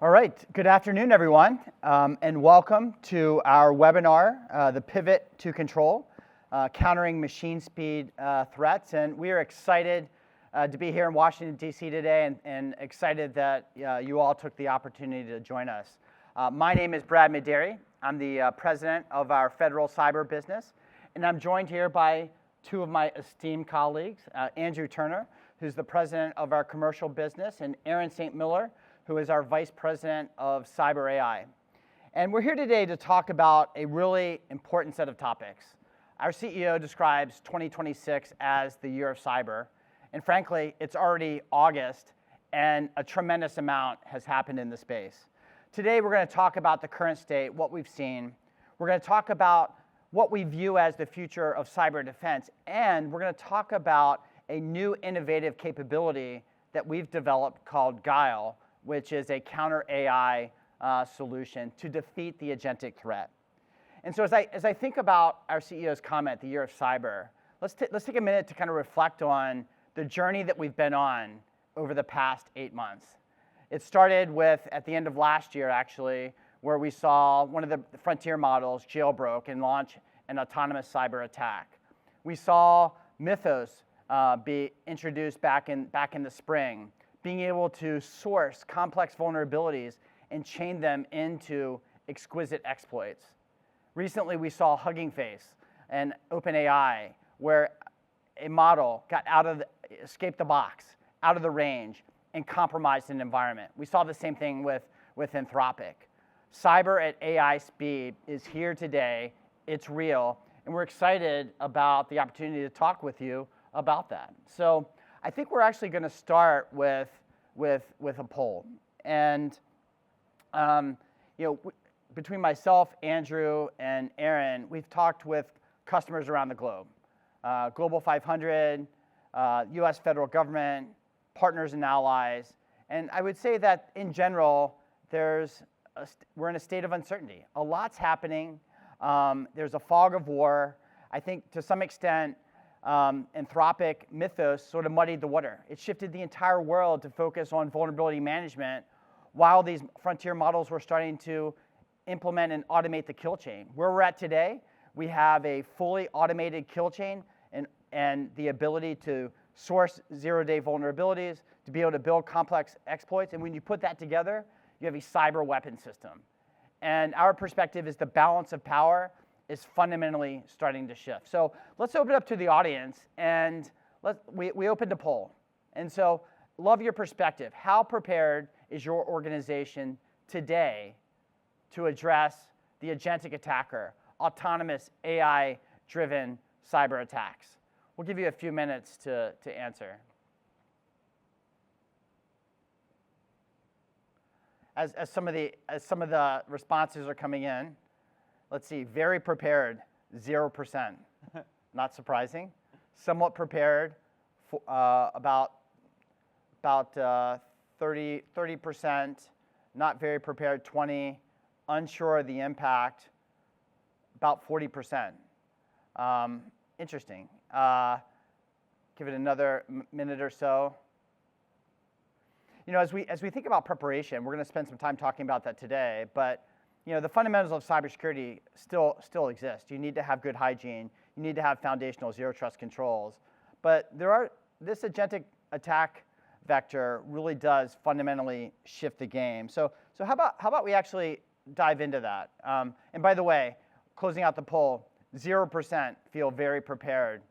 All right, good afternoon, everyone, and welcome to our webinar, The Pivot to Control, Countering Machine Speed Threats. And we are excited to be here in Washington, D.C. today, and excited that you all took the opportunity to join us. My name is Brad Mederi. I'm the president of our federal cyber business, and I'm joined here by two of my esteemed colleagues, Andrew Turner, who's the president of our commercial business, and Aaron St. Miller, who is our Vice President of Cyber AI. And we're here today to talk about a really important set of topics. Our CEO describes 2026 as the year of cyber, and frankly, it's already August, and a tremendous amount has happened in the space. Today, we're going to talk about the current state, what we've seen. We're going to talk about what we view as the future of cyber defense, and we're going to talk about a new innovative capability that we've developed called Guile, which is a counter AI solution to defeat the agentic threat. And so as I think about our CEO's comment, the year of cyber, let's take a minute to kind of reflect on the journey that we've been on over the past 8 months. It started with, at the end of last year actually, where we saw one of the frontier models jailbroke and launch an autonomous cyber attack. We saw Mythos be introduced back in the spring, being able to source complex vulnerabilities and chain them into exquisite exploits. Recently, we saw Hugging Face and OpenAI, where a model escaped the box, out of the range, and compromised an environment. We saw the same thing with Anthropic. Cyber at AI speed is here today, it's real, and we're excited about the opportunity to talk with you about that. So I think we're actually going to start with a poll, and between myself, Andrew, and Aaron, we've talked with customers around the globe, Global 500, U.S. federal government, partners and allies, and I would say that in general, we're in a state of uncertainty. A lot's happening. There's a fog of war. I think to some extent, Anthropic Mythos sort of muddied the water. It shifted the entire world to focus on vulnerability management while these frontier models were starting to implement and automate the kill chain. Where we're at today, we have a fully automated kill chain and the ability to source zero-day vulnerabilities, to be able to build complex exploits, and when you put that together, you have a cyber weapon system. And our perspective is the balance of power is fundamentally starting to shift. So let's open it up to the audience, and we opened a poll. And so love your perspective. How prepared is your organization today to address the agentic attacker, autonomous AI-driven cyber attacks? We'll give you a few minutes to answer. As some of the responses are coming in, let's see, very prepared, 0%. Not surprising. Somewhat prepared, about 30%. Not very prepared, 20%. Unsure of the impact, about 40%. Interesting. Give it another minute or so. As we think about preparation, we're going to spend some time talking about that today, but the fundamentals of cybersecurity still exist. You need to have good hygiene. You need to have foundational zero trust controls. But this agentic attack vector really does fundamentally shift the game. So how about we actually dive into that? And by the way, closing out the poll, 0% feel very prepared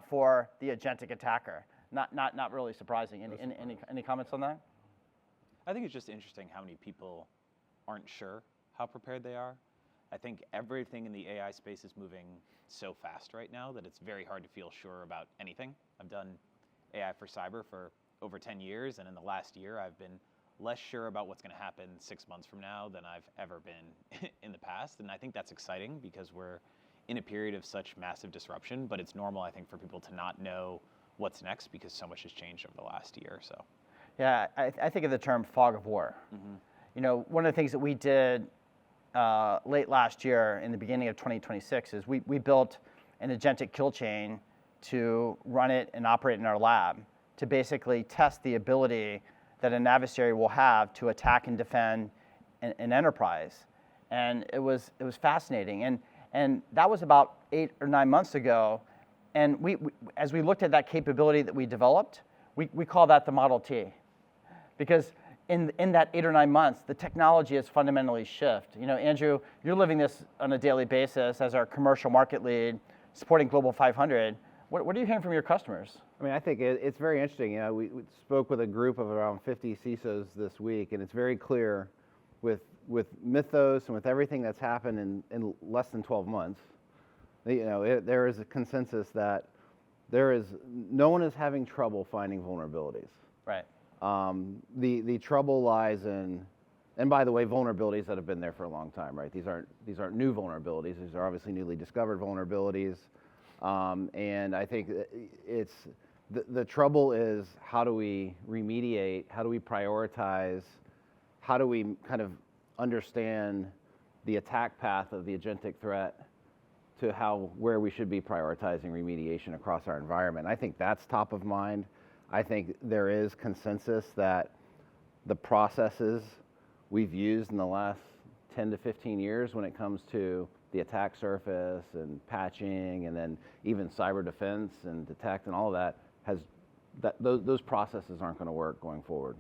for the agentic attacker. Not really surprising. Any comments on that? I think it's just interesting how many people aren't sure how prepared they are. I think everything in the AI space is moving so fast right now that it's very hard to feel sure about anything. I've done AI for cyber for over 10 years, and in the last year, I've been less sure about what's going to happen 6 months from now than I've ever been in the past. And I think that's exciting because we're in a period of such massive disruption, but it's normal, I think, for people to not know what's next because so much has changed over the last year or so. Yeah, I think of the term fog of war. Mm-hmm. One of the things that we did late last year in the beginning of 2026 is we built an agentic kill chain to run it and operate in our lab to basically test the ability that an adversary will have to attack and defend an enterprise. And it was fascinating. And that was about 8 or 9 months ago. And we as we looked at that capability that we developed, we call that the Model T. Because in that 8 or 9 months, the technology has fundamentally shifted. You know, Andrew, you're living this on a daily basis as our commercial market lead, supporting Global 500. What are you hearing from your customers? I mean, I think it's very interesting. You know, we spoke with a group of around 50 CISOs this week, and it's very clear with Mythos and with everything that's happened in less than 12 months, you know, there is a consensus that no one is having trouble finding vulnerabilities. Right. The trouble lies in, and by the way, vulnerabilities that have been there for a long time, right? These aren't new vulnerabilities. These are obviously newly discovered vulnerabilities. And I think it's the trouble is, how do we remediate? How do we prioritize? How do we kind of understand the attack path of the agentic threat to where we should be prioritizing remediation across our environment? I think that's top of mind. I think there is consensus that the processes we've used in the last 10 to 15 years when it comes to the attack surface and patching and then even cyber defense and detect and all of that, those processes aren't going to work going forward.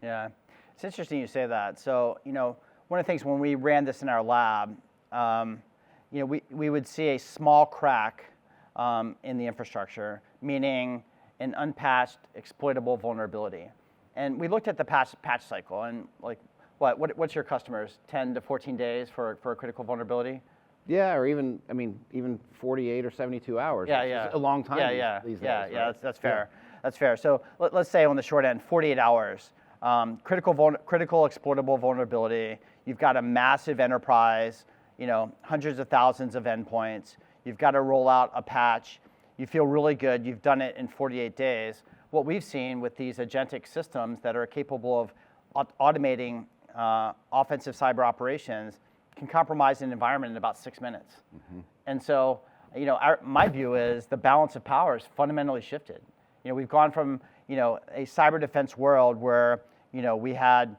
Yeah, it's interesting you say that. So, you know, one of the things when we ran this in our lab, you know, we would see a small crack in the infrastructure, meaning an unpatched, exploitable vulnerability. And we looked at the patch cycle, and like, what's your customers, 10 to 14 days for a critical vulnerability? Yeah, or even 48 or 72 hours. Yeah. It's a long time these days. Yeah, right? that's fair. Yeah. That's fair. So let's say on the short end, 48 hours, critical exploitable vulnerability. You've got a massive enterprise, you know, hundreds of thousands of endpoints. You've got to roll out a patch. You feel really good. You've done it in 48 days. What we've seen with these agentic systems that are capable of automating offensive cyber operations can compromise an environment in about 6 minutes. Mm-hmm. And so, you know, my view is the balance of power has fundamentally shifted. You know, we've gone from, you know, a cyber defense world where, you know, we had,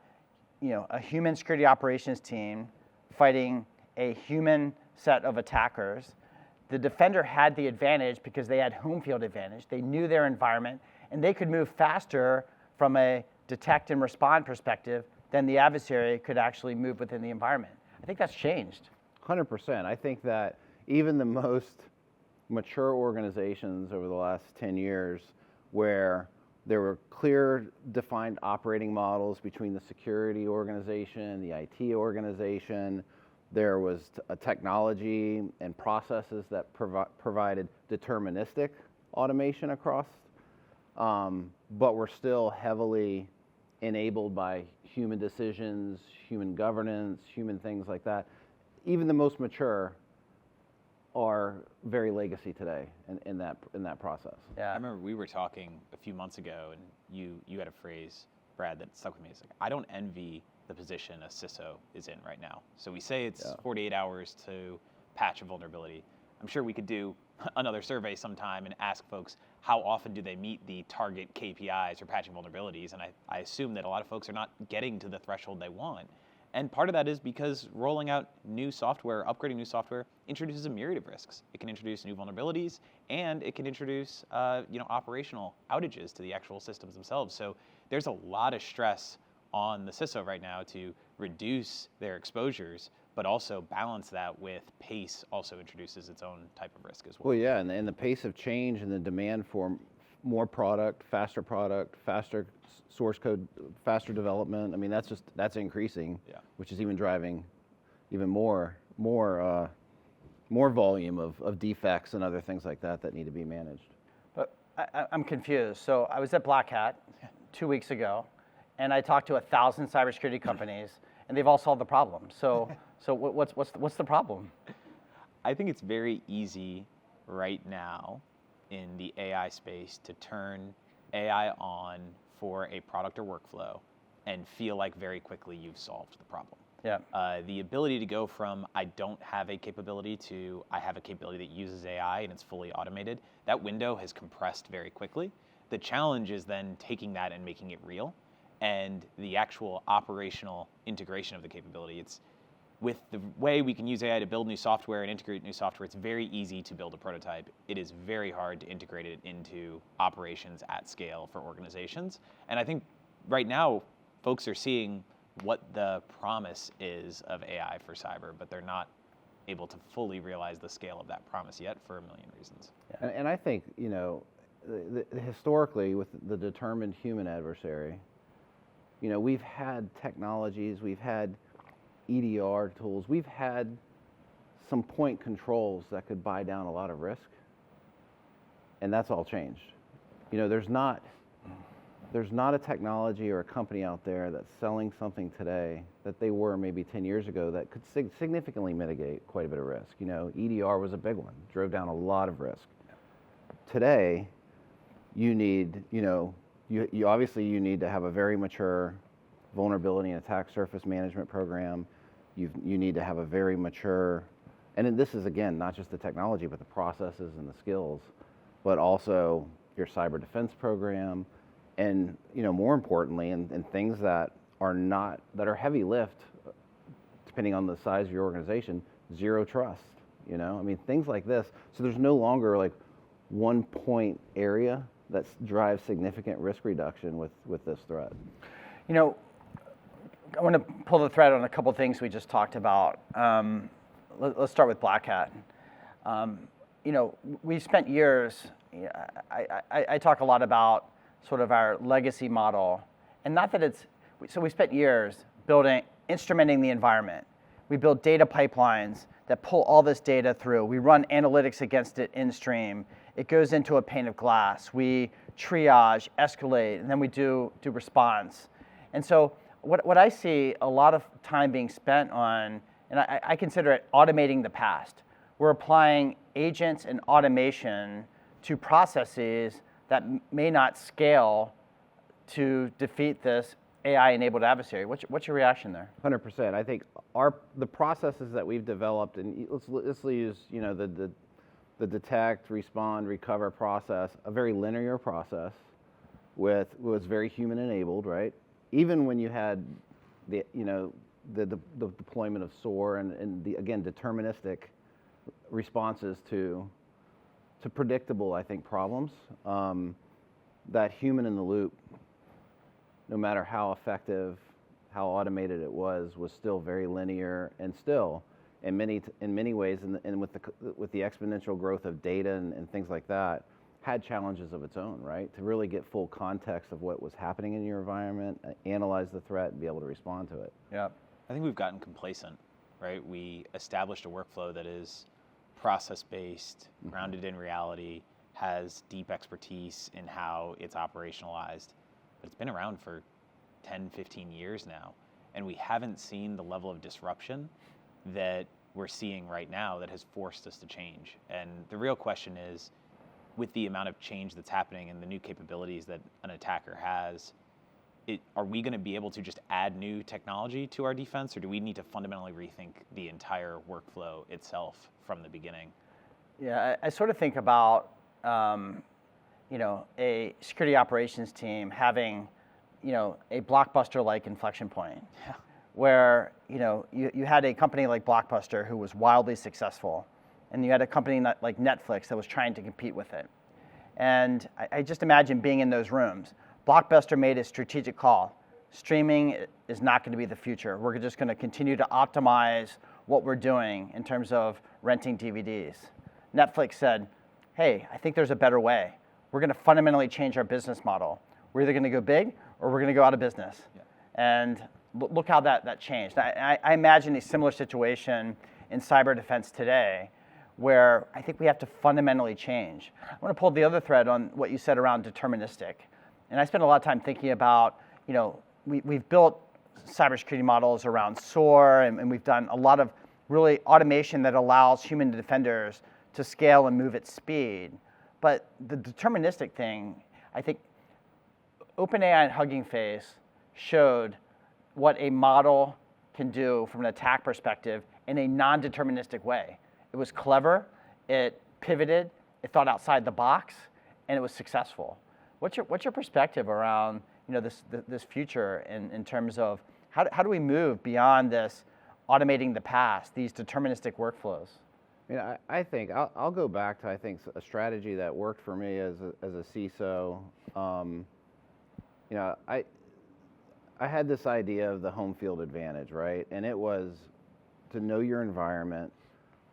you know, a human security operations team fighting a human set of attackers. The defender had the advantage because they had home field advantage. They knew their environment, and they could move faster from a detect and respond perspective than the adversary could actually move within the environment. I think that's changed. 100%. I think that even the most mature organizations over the last 10 years, where there were clear defined operating models between the security organization, the IT organization, there was a technology and processes that provided deterministic automation across, but were still heavily enabled by human decisions, human governance, human things like that. Even the most mature are very legacy today in that process. Yeah. I remember we were talking a few months ago, and you had a phrase, Brad, that stuck with me. It's like, I don't envy the position a CISO is in right now. So we say it's 48 hours to patch a vulnerability. I'm sure we could do another survey sometime and ask folks how often do they meet the target KPIs for patching vulnerabilities, and I assume that a lot of folks are not getting to the threshold they want. And part of that is because rolling out new software, upgrading new software, introduces a myriad of risks. It can introduce new vulnerabilities, and it can introduce operational outages to the actual systems themselves. So there's a lot of stress on the CISO right now to reduce their exposures, but also balance that with pace also introduces its own type of risk as well. Well, yeah, and the pace of change and the demand for more product, faster source code, faster development. I mean, that's increasing, which is even driving even more volume of defects and other things like that need to be managed. But I'm confused. So I was at Black Hat 2 weeks ago, and I talked to 1,000 cybersecurity companies, and they've all solved the problem. So what's the problem? I think it's very easy right now in the AI space to turn AI on for a product or workflow and feel like very quickly you've solved the problem. Yeah. The ability to go from I don't have a capability to I have a capability that uses AI and it's fully automated, that window has compressed very quickly. The challenge is then taking that and making it real. and the actual operational integration of the capability. It's with the way we can use AI to build new software and integrate new software, it's very easy to build a prototype. It is very hard to integrate it into operations at scale for organizations. And I think right now, folks are seeing what the promise is of AI for cyber, but they're not able to fully realize the scale of that promise yet for a million reasons. And I think, historically with the determined human adversary, we've had technologies, we've had EDR tools, we've had some point controls that could buy down a lot of risk, and that's all changed. There's not a technology or a company out there that's selling something today that they were maybe 10 years ago that could significantly mitigate quite a bit of risk. EDR was a big one, drove down a lot of risk. Today, you need, you obviously you need to have a very mature vulnerability and attack surface management program. You need to have a very mature, and then this is again, not just the technology, but the processes and the skills, but also your cyber defense program, and more importantly, and things that are heavy lift, depending on the size of your organization, zero trust. Things like this. So there's no longer like one point area that drives significant risk reduction with this threat. I want to pull the thread on a couple things we just talked about. Let's start with Black Hat. We spent years, I talk a lot about sort of our legacy model, and not that so we spent years instrumenting the environment. We build data pipelines that pull all this data through. We run analytics against it in stream. It goes into a pane of glass. We triage, escalate, and then we do response. And so what I see a lot of time being spent on, and I consider it automating the past. We're applying agents and automation to processes that may not scale to defeat this AI-enabled adversary. What's your reaction there? 100%. I think the processes that we've developed, and let's use the detect, respond, recover process, a very linear process was very human-enabled, right? Even when you had the deployment of SOAR and the, again, deterministic responses to predictable, I think, problems, that human in the loop, no matter how effective, how automated it was still very linear, and still in many ways, and with the exponential growth of data and things like that, had challenges of its own, right? To really get full context of what was happening in your environment, analyze the threat, and be able to respond to it. Yeah. I think we've gotten complacent, right? We established a workflow that is process-based, grounded in reality, has deep expertise in how it's operationalized, but it's been around for 10, 15 years now, and we haven't seen the level of disruption that we're seeing right now that has forced us to change. And the real question is, with the amount of change that's happening and the new capabilities that an attacker has, are we going to be able to just add new technology to our defense, or do we need to fundamentally rethink the entire workflow itself from the beginning? Yeah, I sort of think about a security operations team having a Blockbuster-like inflection point, Yeah. where you had a company like Blockbuster who was wildly successful, and you had a company like Netflix that was trying to compete with it. And I just imagine being in those rooms. Blockbuster made a strategic call. Streaming is not going to be the future. We're just going to continue to optimize what we're doing in terms of renting DVDs. Netflix said, hey, I think there's a better way. We're going to fundamentally change our business model. We're either going to go big or we're going to go out of business. Yeah. And look how that changed. I imagine a similar situation in cyber defense today, where I think we have to fundamentally change. I want to pull the other thread on what you said around deterministic. And I spent a lot of time thinking about, we've built cybersecurity models around SOAR, and we've done a lot of really automation that allows human defenders to scale and move at speed. But the deterministic thing, I think OpenAI and Hugging Face showed what a model can do from an attack perspective in a non-deterministic way. It was clever, it pivoted, it thought outside the box, and it was successful. What's your perspective around this future in terms of how do we move beyond this automating the past, these deterministic workflows? I think I'll go back to, I think, a strategy that worked for me as a CISO. I had this idea of the home field advantage, right? And it was to know your environment.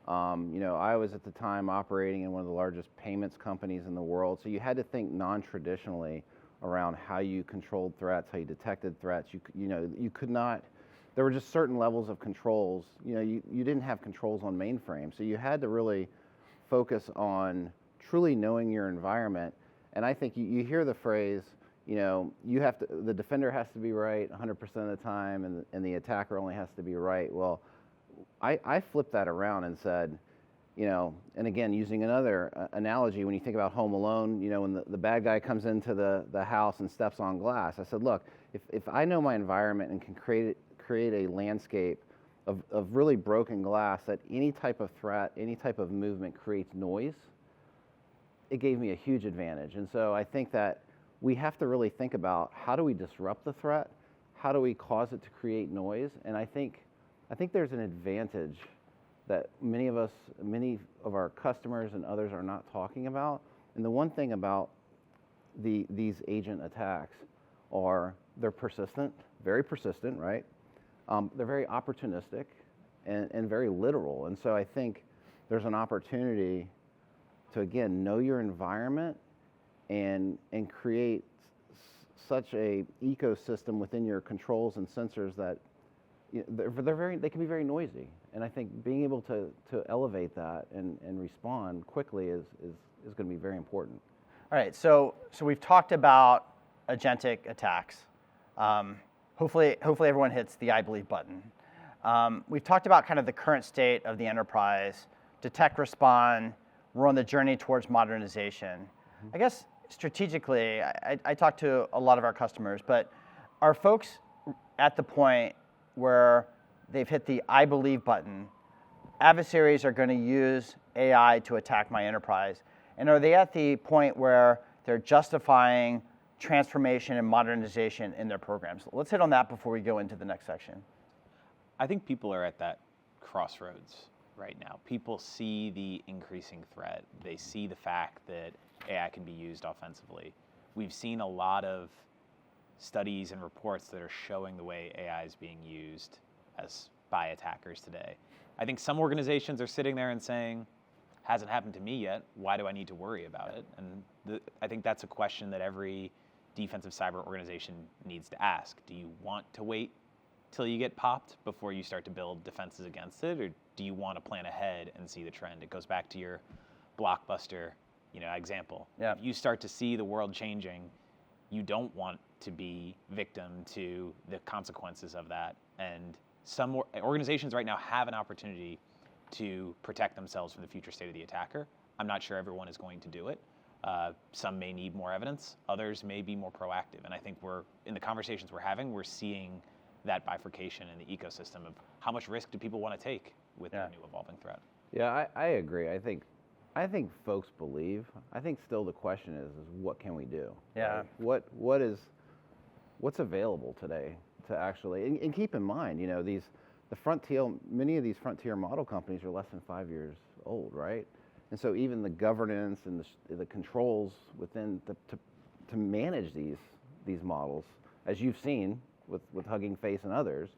I was at the time operating in one of the largest payments companies in the world, so you had to think non-traditionally around how you controlled threats, how you detected threats. You could not. There were just certain levels of controls. You didn't have controls on mainframe, so you had to really focus on truly knowing your environment. And I think you hear the phrase, the defender has to be right 100% of the time, and the attacker only has to be right. Well, I flipped that around and said, and again, using another analogy, when you think about Home Alone, when the bad guy comes into the house and steps on glass, I said, look, if I know my environment and can create a landscape of really broken glass, that any type of threat, any type of movement creates noise, it gave me a huge advantage. And so I think that we have to really think about, how do we disrupt the threat? How do we cause it to create noise? And I think there's an advantage that many of our customers and others are not talking about. And the one thing about these agent attacks are they're persistent, very persistent, right? They're very opportunistic and very literal. And so I think there's an opportunity to, again, know your environment and create such a ecosystem within your controls and sensors that they can be very noisy. And I think being able to elevate that and respond quickly is going to be very important. All right, so we've talked about agentic attacks. Hopefully everyone hits the I believe button. We've talked about kind of the current state of the enterprise, detect, respond. We're on the journey towards modernization. Mm-hmm. I guess strategically, I talk to a lot of our customers, but are folks at the point where they've hit the I believe button, adversaries are going to use AI to attack my enterprise? And are they at the point where they're justifying transformation and modernization in their programs? Let's hit on that before we go into the next section. I think people are at that crossroads right now. People see the increasing threat. They see the fact that AI can be used offensively. We've seen a lot of studies and reports that are showing the way AI is being used by attackers today. I think some organizations are sitting there and saying, hasn't happened to me yet, why do I need to worry about it? And I think that's a question that every defensive cyber organization needs to ask. Do you want to wait till you get popped before you start to build defenses against it, or do you want to plan ahead and see the trend? It goes back to your blockbuster example. Yeah. If you start to see the world changing, you don't want to be victim to the consequences of that. And some organizations right now have an opportunity to protect themselves from the future state of the attacker. I'm not sure everyone is going to do it. Some may need more evidence. Others may be more proactive. And I think in the conversations we're having, we're seeing that bifurcation in the ecosystem of how much risk do people want to take with the new evolving threat. Yeah, I agree. I think folks believe. I think still the question is what can we do? Yeah. Right? What's available today to actually, and keep in mind, many of these frontier model companies are less than 5 years old, right? And so even the governance and the controls within to manage these models, as you've seen with Hugging Face and others,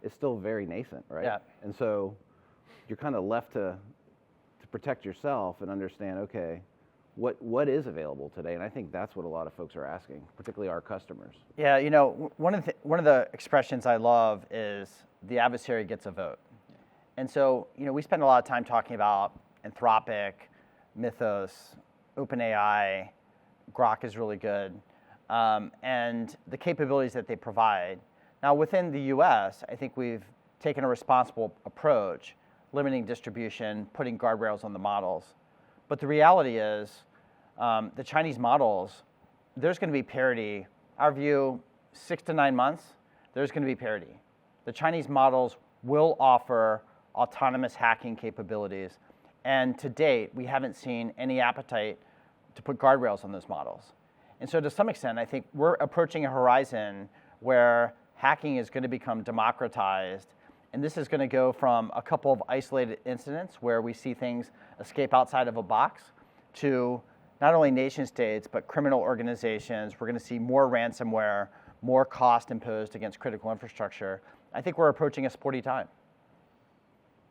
is still very nascent, right? Yeah. And so you're kind of left to protect yourself and understand, okay, what is available today? And I think that's what a lot of folks are asking, particularly our customers. Yeah, one of the expressions I love is the adversary gets a vote. Yeah. And so, we spend a lot of time talking about Anthropic, Mythos, OpenAI, Grok is really good, and the capabilities that they provide. Now, within the US, I think we've taken a responsible approach, limiting distribution, putting guardrails on the models. But the reality is, the Chinese models, there's going to be parity. Our view, 6 to 9 months, there's going to be parity. The Chinese models will offer autonomous hacking capabilities. And to date, we haven't seen any appetite to put guardrails on those models. And so to some extent, I think we're approaching a horizon where hacking is going to become democratized. And this is going to go from a couple of isolated incidents where we see things escape outside of a box to not only nation states, but criminal organizations. We're going to see more ransomware, more cost imposed against critical infrastructure. I think we're approaching a sporty time.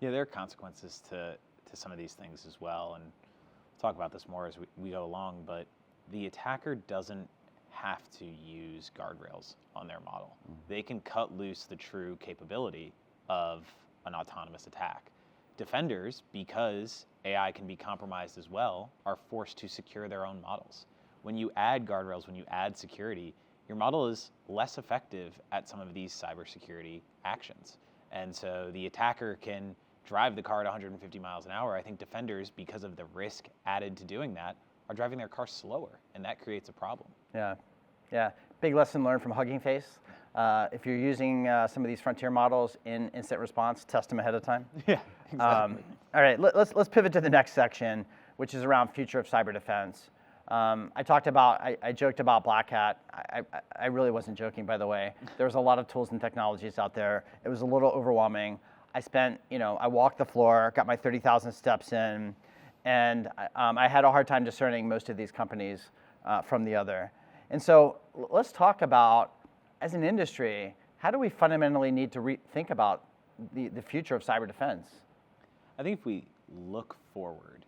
Yeah, there are consequences to some of these things as well. And we'll talk about this more as we go along, but the attacker doesn't have to use guardrails on their model. They can cut loose the true capability of an autonomous attack. Defenders, because AI can be compromised as well, are forced to secure their own models. When you add guardrails, when you add security, your model is less effective at some of these cybersecurity actions. And so the attacker can drive the car at 150 miles an hour. I think defenders, because of the risk added to doing that, are driving their car slower, and that creates a problem. Yeah. Big lesson learned from Hugging Face. If you're using some of these frontier models in incident response, test them ahead of time. Yeah, exactly. All right, let's pivot to the next section, which is around future of cyber defense. I joked about Black Hat. I really wasn't joking, by the way. There was a lot of tools and technologies out there. It was a little overwhelming. I walked the floor, got my 30,000 steps in, and I had a hard time discerning most of these companies from the other. And so let's talk about, as an industry, how do we fundamentally need to think about the future of cyber defense? I think if we look forward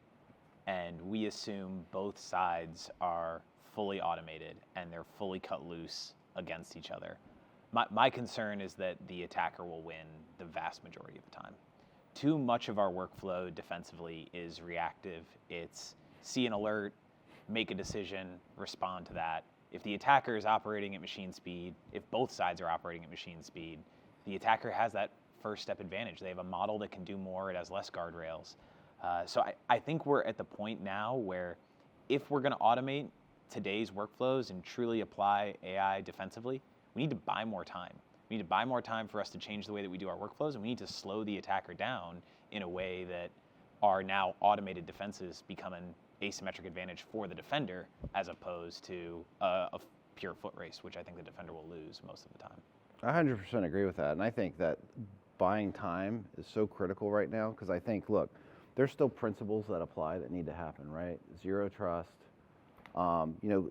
and we assume both sides are fully automated and they're fully cut loose against each other, my concern is that the attacker will win the vast majority of the time. Too much of our workflow defensively is reactive. It's see an alert, make a decision, respond to that. If the attacker is operating at machine speed, if both sides are operating at machine speed, the attacker has that first step advantage. They have a model that can do more, it has less guardrails. So I think we're at the point now where if we're going to automate today's workflows and truly apply AI defensively, we need to buy more time. We need to buy more time for us to change the way that we do our workflows, and we need to slow the attacker down in a way that our now automated defenses become an asymmetric advantage for the defender as opposed to a pure foot race, which I think the defender will lose most of the time. I 100% agree with that. And I think that buying time is so critical right now because I think, look, there's still principles that apply that need to happen, right? Zero trust.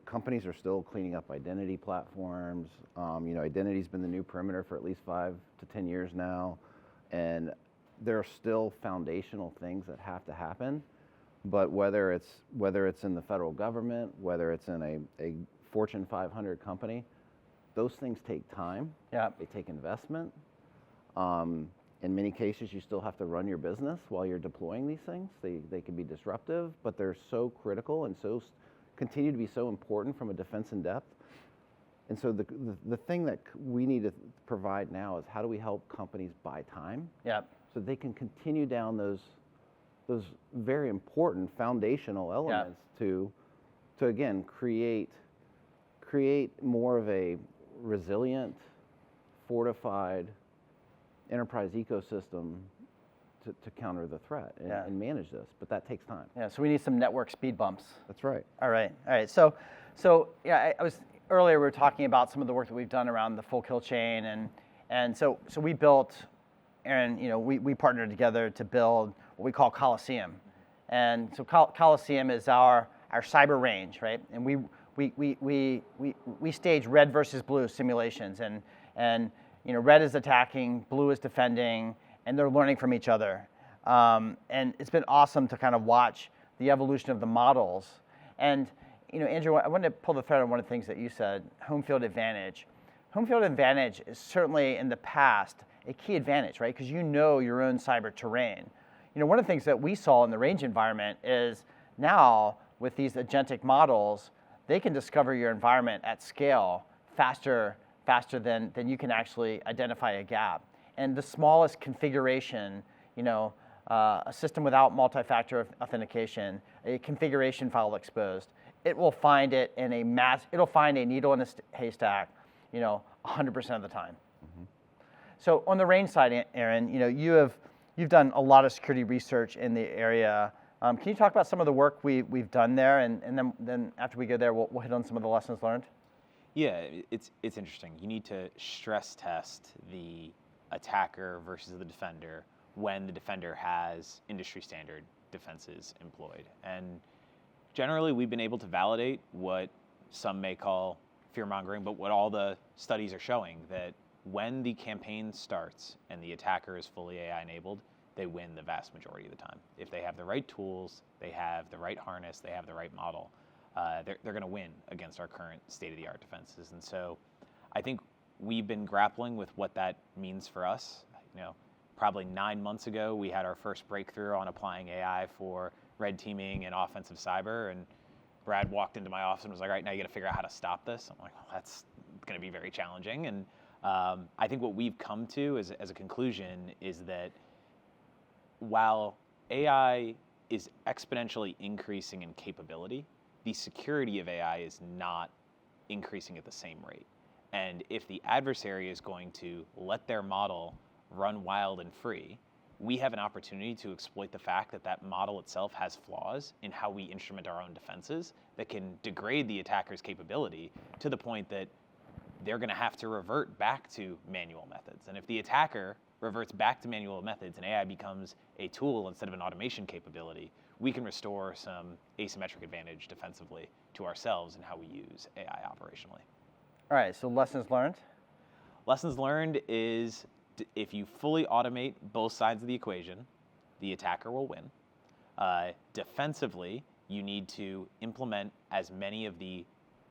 Companies are still cleaning up identity platforms. Identity's been the new perimeter for at least 5 to 10 years now. And there are still foundational things that have to happen. But whether it's in the federal government, whether it's in a Fortune 500 company, those things take time. Yeah. They take investment. In many cases, you still have to run your business while you're deploying these things. They can be disruptive, but they're so critical and so continue to be so important from a defense in depth. And so the thing that we need to provide now is how do we help companies buy time? Yeah. So they can continue down those very important foundational elements to again create more of a resilient, fortified enterprise ecosystem to counter the threat and manage this. But that takes time. Yeah, so we need some network speed bumps. That's right. All right. So yeah, earlier we were talking about some of the work that we've done around the full kill chain, and so we built, and we partnered together to build what we call Coliseum, and so Coliseum is our cyber range, right? And we stage red versus blue simulations, and red is attacking, blue is defending, and they're learning from each other. And it's been awesome to kind of watch the evolution of the models. And Andrew, I wanted to pull the thread on one of the things that you said, home field advantage. Home field advantage is certainly in the past a key advantage, right? Because you know your own cyber terrain. One of the things that we saw in the range environment is now with these agentic models, they can discover your environment at scale faster than you can actually identify a gap. And the smallest configuration, a system without multi-factor authentication, a configuration file exposed, it will find it in it'll find a needle in a haystack, 100% of the time. Mm-hmm. So on the range side, Aaron, you've done a lot of security research in the area. Can you talk about some of the work we've done there, and then after we go there, we'll hit on some of the lessons learned? Yeah, it's interesting. You need to stress test the attacker versus the defender when the defender has industry standard defenses employed. And generally, we've been able to validate what some may call fear-mongering, but what all the studies are showing, that when the campaign starts and the attacker is fully AI-enabled, they win the vast majority of the time. If they have the right tools, they have the right harness, they have the right model, they're going to win against our current state-of-the-art defenses. And so I think we've been grappling with what that means for us. Probably 9 months ago, we had our first breakthrough on applying AI for red teaming and offensive cyber, and Brad walked into my office and was like, all right, now you got to figure out how to stop this. I'm like, well, that's going to be very challenging. And I think what we've come to as a conclusion is that while AI is exponentially increasing in capability, the security of AI is not increasing at the same rate. And if the adversary is going to let their model run wild and free, we have an opportunity to exploit the fact that that model itself has flaws in how we instrument our own defenses that can degrade the attacker's capability to the point that they're going to have to revert back to manual methods. And if the attacker reverts back to manual methods and AI becomes a tool instead of an automation capability, we can restore some asymmetric advantage defensively to ourselves in how we use AI operationally. All right, so lessons learned? Lessons learned is if you fully automate both sides of the equation, the attacker will win. Defensively, you need to implement as many of the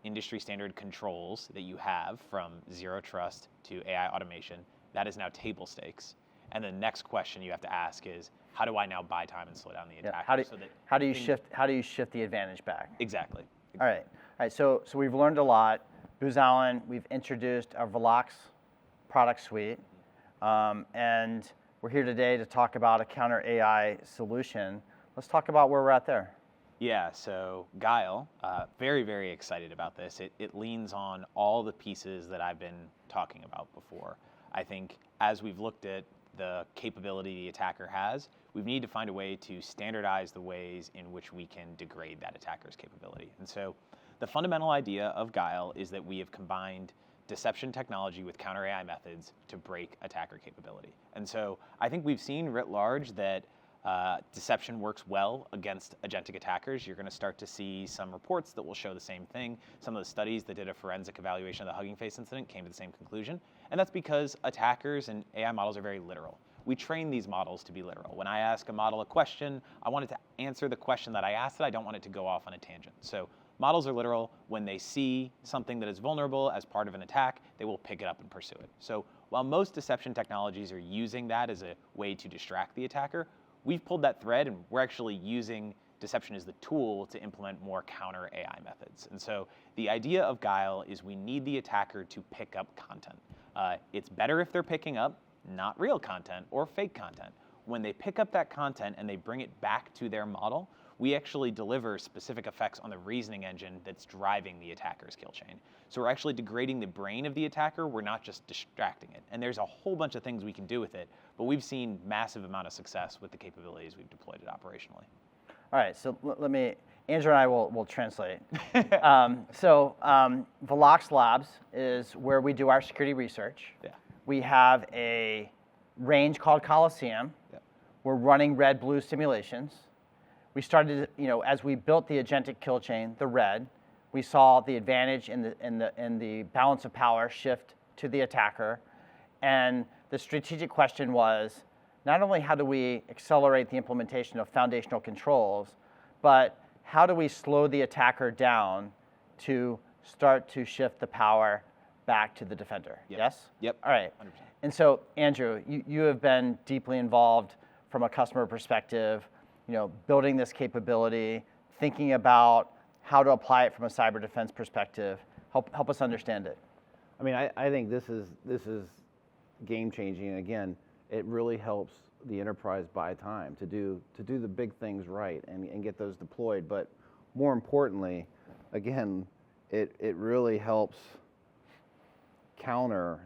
industry standard controls that you have, from zero trust to AI automation. That is now table stakes. And the next question you have to ask is, how do I now buy time and slow down the attacker? How do you shift the advantage back? Exactly. All right. So we've learned a lot. Booz Allen, we've introduced our Velox product suite, and we're here today to talk about a counter AI solution. Let's talk about where we're at there. Yeah, so Guile, very, very excited about this. It leans on all the pieces that I've been talking about before. I think as we've looked at the capability the attacker has, we need to find a way to standardize the ways in which we can degrade that attacker's capability. And so the fundamental idea of Guile is that we have combined deception technology with counter AI methods to break attacker capability. And so I think we've seen writ large that deception works well against agentic attackers. You're going to start to see some reports that will show the same thing. Some of the studies that did a forensic evaluation of the Hugging Face incident came to the same conclusion. And that's because attackers and AI models are very literal. We train these models to be literal. When I ask a model a question, I want it to answer the question that I asked it. I don't want it to go off on a tangent. So models are literal. When they see something that is vulnerable as part of an attack, they will pick it up and pursue it. So while most deception technologies are using that as a way to distract the attacker, we've pulled that thread and we're actually using deception as the tool to implement more counter AI methods. And so the idea of Guile is we need the attacker to pick up content. It's better if they're picking up not real content or fake content. When they pick up that content and they bring it back to their model, we actually deliver specific effects on the reasoning engine that's driving the attacker's kill chain. So we're actually degrading the brain of the attacker, we're not just distracting it. And there's a whole bunch of things we can do with it, but we've seen massive amount of success with the capabilities we've deployed it operationally. All right, so Andrew and I will translate. Velox Labs is where we do our security research. Yeah. We have a range called Coliseum. Yeah. We're running red-blue simulations. We started, as we built the agentic kill chain, the red, we saw the advantage in the balance of power shift to the attacker. And the strategic question was, not only how do we accelerate the implementation of foundational controls, but how do we slow the attacker down to start to shift the power back to the defender? Yep. Yes? Yep. All right. 100%. And so, Andrew, you have been deeply involved from a customer perspective, building this capability, thinking about how to apply it from a cyber defense perspective. Help us understand it. I mean, I think this is game changing. Again, it really helps the enterprise buy time to do the big things right and get those deployed. But more importantly, again, it really helps counter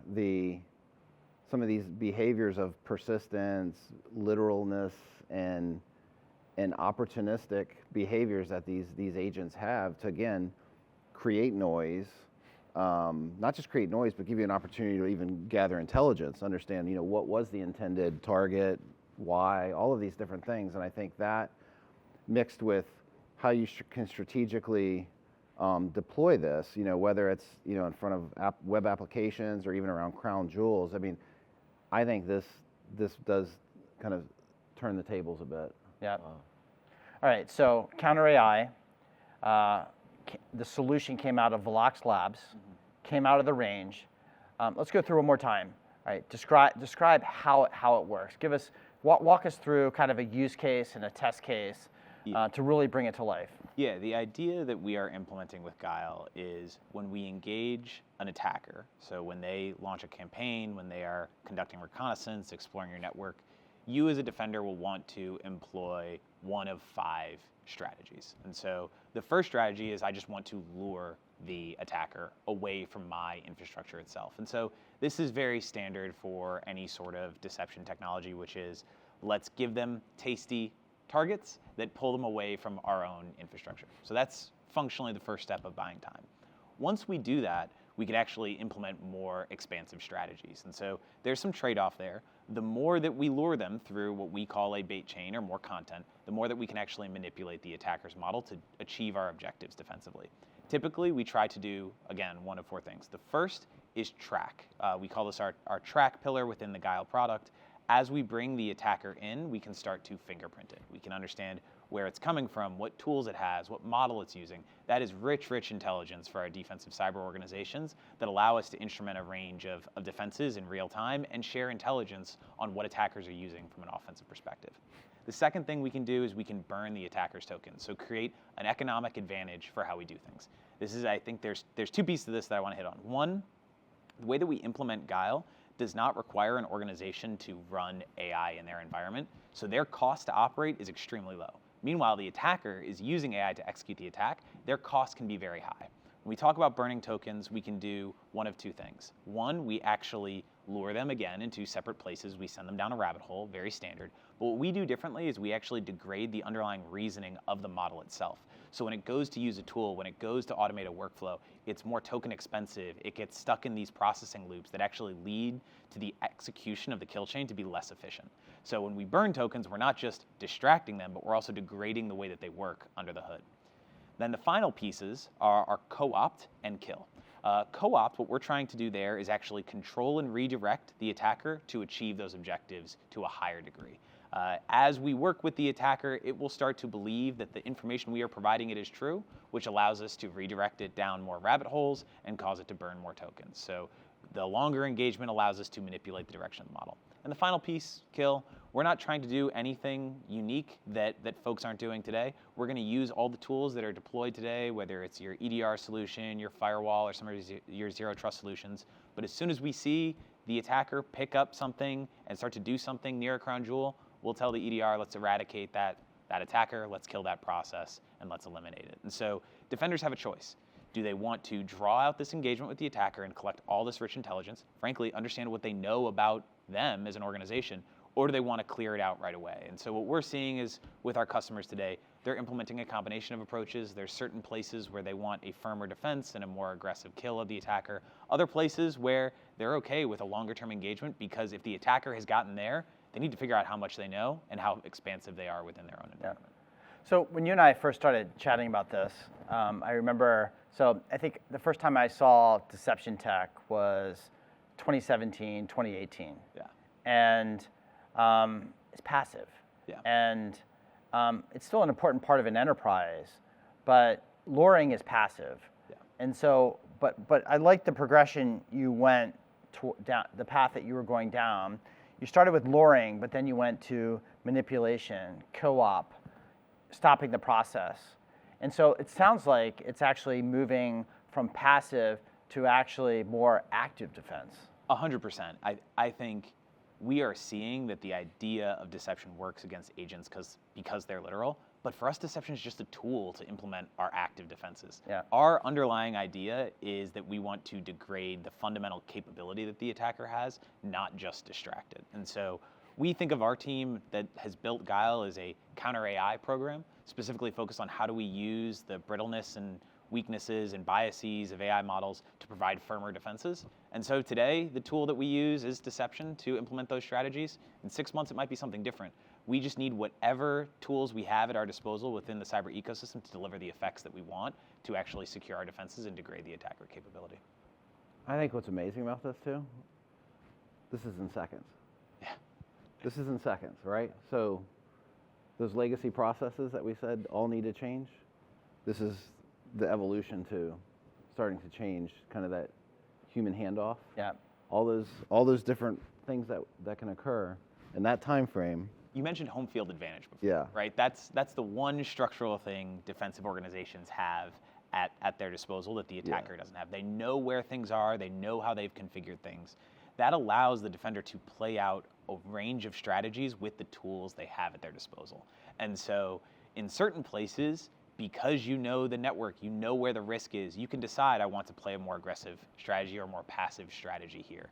some of these behaviors of persistence, literalness, and and opportunistic behaviors that these agents have to, again, create noise, not just create noise, but give you an opportunity to even gather intelligence, understand, what was the intended target, why, all of these different things. And I think that mixed with how you can strategically deploy this, whether it's, in front of web applications or even around crown jewels. I mean, I think this does kind of turn the tables a bit. Yeah. All right, so counter AI, the solution came out of Velox Labs, came out of the range. Let's go through one more time. All right, describe how it works. Walk us through kind of a use case and a test case to really bring it to life. Yeah, the idea that we are implementing with Guile is when we engage an attacker, so when they launch a campaign, when they are conducting reconnaissance, exploring your network, you as a defender will want to employ one of 5 strategies. And so the first strategy is I just want to lure the attacker away from my infrastructure itself. And so this is very standard for any sort of deception technology, which is let's give them tasty targets that pull them away from our own infrastructure. So that's functionally the first step of buying time. Once we do that, we can actually implement more expansive strategies. And so there's some trade-off there. The more that we lure them through what we call a bait chain or more content, the more that we can actually manipulate the attacker's model to achieve our objectives defensively. Typically, we try to do, again, one of 4 things. The first is track. We call this our track pillar within the Guile product. As we bring the attacker in, we can start to fingerprint it. We can understand where it's coming from, what tools it has, what model it's using. That is rich intelligence for our defensive cyber organizations that allow us to instrument a range of defenses in real time and share intelligence on what attackers are using from an offensive perspective. The second thing we can do is we can burn the attacker's tokens, so create an economic advantage for how we do things. This is, I think there's 2 pieces to this that I want to hit on. One, the way that we implement Guile does not require an organization to run AI in their environment, so their cost to operate is extremely low. Meanwhile, the attacker is using AI to execute the attack. Their cost can be very high. When we talk about burning tokens, we can do one of 2 things. One, we actually lure them again into separate places. We send them down a rabbit hole, very standard. But what we do differently is we actually degrade the underlying reasoning of the model itself. So when it goes to use a tool, when it goes to automate a workflow, it's more token expensive. It gets stuck in these processing loops that actually lead to the execution of the kill chain to be less efficient. So when we burn tokens, we're not just distracting them, but we're also degrading the way that they work under the hood. Then the final pieces are co-opt and kill. Co-opt, what we're trying to do there is actually control and redirect the attacker to achieve those objectives to a higher degree. As we work with the attacker, it will start to believe that the information we are providing it is true, which allows us to redirect it down more rabbit holes and cause it to burn more tokens. So the longer engagement allows us to manipulate the direction of the model. And the final piece, kill, we're not trying to do anything unique that folks aren't doing today. We're going to use all the tools that are deployed today, whether it's your EDR solution, your firewall, or some of your zero trust solutions. But as soon as we see the attacker pick up something and start to do something near a crown jewel, we'll tell the EDR, let's eradicate that attacker, let's kill that process, and let's eliminate it. And so defenders have a choice. Do they want to draw out this engagement with the attacker and collect all this rich intelligence, frankly, understand what they know about them as an organization, or do they want to clear it out right away? And so what we're seeing is with our customers today, they're implementing a combination of approaches. There's certain places where they want a firmer defense and a more aggressive kill of the attacker. Other places where they're okay with a longer term engagement because if the attacker has gotten there, they need to figure out how much they know and how expansive they are within their own environment. Yeah. So when you and I first started chatting about this, I remember, so I think the first time I saw deception tech was 2017, 2018. Yeah. And it's passive. Yeah. And it's still an important part of an enterprise, but luring is passive. Yeah. And so, but I like the progression you went down, the path that you were going down. You started with luring, but then you went to manipulation, co-op, stopping the process. And so it sounds like it's actually moving from passive to actually more active defense. 100%. I think we are seeing that the idea of deception works against agents because they're literal. But for us, deception is just a tool to implement our active defenses. Yeah. Our underlying idea is that we want to degrade the fundamental capability that the attacker has, not just distract it. And so We think of our team that has built Guile as a counter AI program, specifically focused on how do we use the brittleness and weaknesses and biases of AI models to provide firmer defenses. And so today, the tool that we use is deception to implement those strategies. In 6 months, it might be something different. We just need whatever tools we have at our disposal within the cyber ecosystem to deliver the effects that we want to actually secure our defenses and degrade the attacker capability. I think what's amazing about this too, this is in seconds. Yeah. This is in seconds, right? So those legacy processes that we said all need to change, this is the evolution to starting to change kind of that human handoff. Yeah. All those different things that can occur in that time frame. You mentioned home field advantage before, Yeah. right? That's the one structural thing defensive organizations have at their disposal that the attacker doesn't have. They know where things are, they know how they've configured things. That allows the defender to play out a range of strategies with the tools they have at their disposal. And so in certain places, because you know the network, you know where the risk is, you can decide I want to play a more aggressive strategy or a more passive strategy here.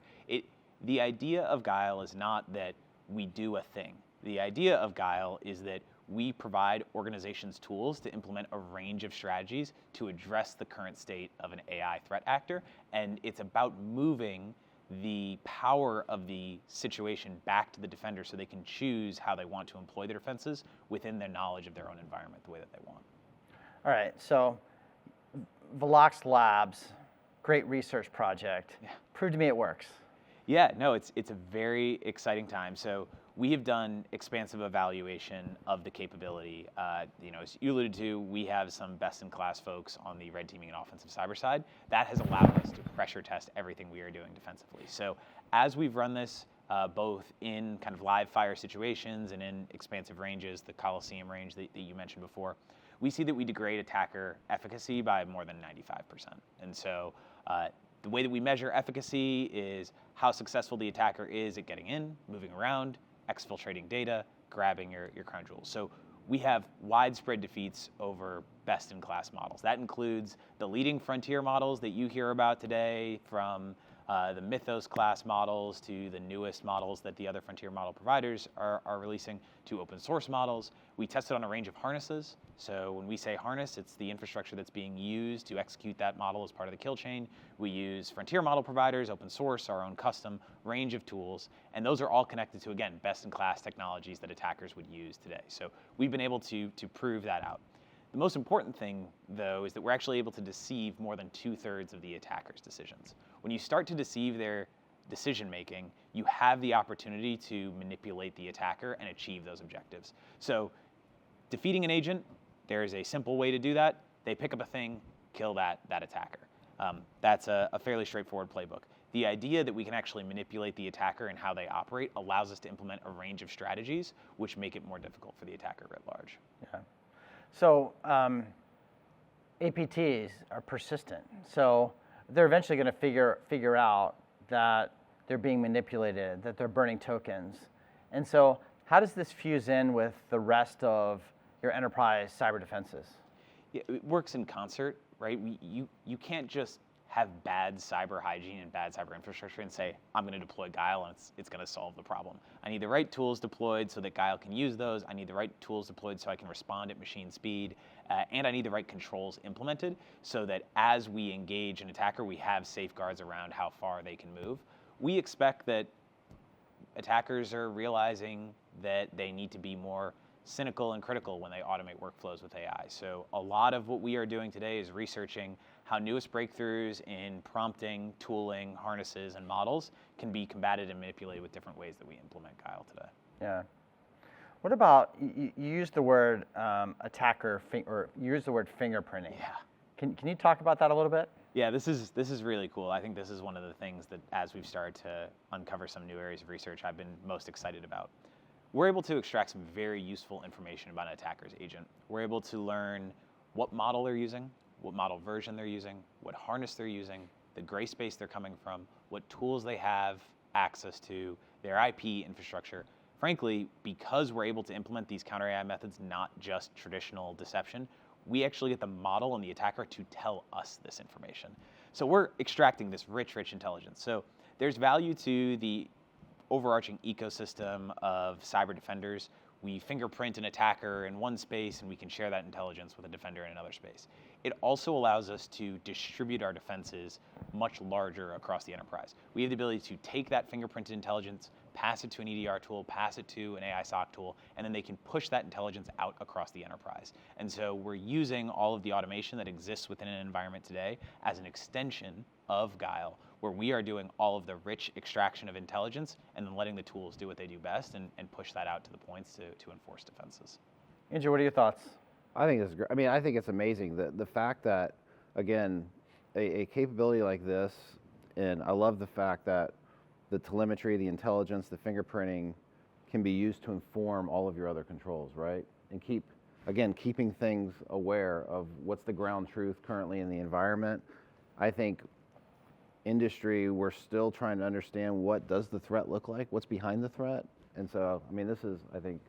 The idea of Guile is not that we do a thing. The idea of Guile is that we provide organizations tools to implement a range of strategies to address the current state of an AI threat actor, and it's about moving the power of the situation back to the defender so they can choose how they want to employ their defenses within their knowledge of their own environment the way that they want. All right, so Velox Labs, great research project. Yeah. Prove to me it works. Yeah, no, it's a very exciting time. So we have done expansive evaluation of the capability. As you alluded to, we have some best-in-class folks on the red teaming and offensive cyber side. That has allowed us to pressure test everything we are doing defensively. So as we've run this, both in kind of live fire situations and in expansive ranges, the Coliseum range that you mentioned before, we see that we degrade attacker efficacy by more than 95%. And so the way that we measure efficacy is how successful the attacker is at getting in, moving around, exfiltrating data, grabbing your crown jewels. So we have widespread defeats over best-in-class models. That includes the leading frontier models that you hear about today, from the Mythos class models to the newest models that the other frontier model providers are releasing, to open source models. We tested on a range of harnesses. So when we say harness, it's the infrastructure that's being used to execute that model as part of the kill chain. We use frontier model providers, open source, our own custom range of tools, and those are all connected to, again, best-in-class technologies that attackers would use today. So we've been able to prove that out. The most important thing, though, is that we're actually able to deceive more than 2/3 of the attacker's decisions. When you start to deceive their decision-making, you have the opportunity to manipulate the attacker and achieve those objectives. So defeating an agent, there is a simple way to do that. They pick up a thing, kill that attacker. That's a fairly straightforward playbook. The idea that we can actually manipulate the attacker and how they operate allows us to implement a range of strategies which make it more difficult for the attacker writ large. Yeah. So APTs are persistent. So they're eventually going to figure out that they're being manipulated, that they're burning tokens. And so how does this fuse in with the rest of your enterprise cyber defenses? Yeah, it works in concert, right? You can't just have bad cyber hygiene and bad cyber infrastructure and say, I'm going to deploy Guile and it's going to solve the problem. I need the right tools deployed so that Guile can use those. I need the right tools deployed so I can respond at machine speed. And I need the right controls implemented so that as we engage an attacker, we have safeguards around how far they can move. We expect that attackers are realizing that they need to be more cynical and critical when they automate workflows with AI. So a lot of what we are doing today is researching how newest breakthroughs in prompting, tooling, harnesses, and models can be combated and manipulated with different ways that we implement Guile today. Yeah. What about, you used the word attacker, or you used the word fingerprinting. Yeah. Can you talk about that a little bit? Yeah, this is really cool. I think this is one of the things that, as we've started to uncover some new areas of research, I've been most excited about. We're able to extract some very useful information about an attacker's agent. We're able to learn what model they're using, what model version they're using, what harness they're using, the gray space they're coming from, what tools they have access to, their IP infrastructure. Frankly, because we're able to implement these counter AI methods, not just traditional deception, we actually get the model and the attacker to tell us this information. So we're extracting this rich intelligence. So there's value to the overarching ecosystem of cyber defenders. We fingerprint an attacker in one space and we can share that intelligence with a defender in another space. It also allows us to distribute our defenses much larger across the enterprise. We have the ability to take that fingerprinted intelligence, pass it to an EDR tool, pass it to an AI SOC tool, and then they can push that intelligence out across the enterprise. And so we're using all of the automation that exists within an environment today as an extension of Guile, where we are doing all of the rich extraction of intelligence and then letting the tools do what they do best and push that out to the points to enforce defenses. Andrew, what are your thoughts? I think it's great. I mean, I think it's amazing the fact that, again, a capability like this, and I love the fact that the telemetry, the intelligence, the fingerprinting can be used to inform all of your other controls, right? And keeping things aware of what's the ground truth currently in the environment. I think industry, we're still trying to understand what does the threat look like, what's behind the threat. And so, I mean, this is, I think,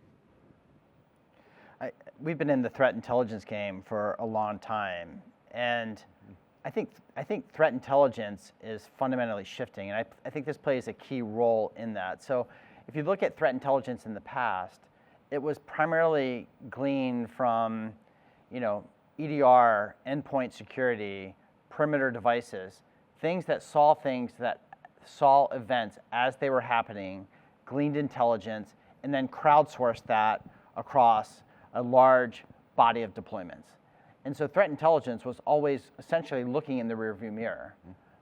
we've been in the threat intelligence game for a long time, and I think threat intelligence is fundamentally shifting, and I think this plays a key role in that. So if you look at threat intelligence in the past, it was primarily gleaned from, EDR, endpoint security, perimeter devices, things that saw events as they were happening, gleaned intelligence, and then crowdsourced that across a large body of deployments. And so threat intelligence was always essentially looking in the rearview mirror.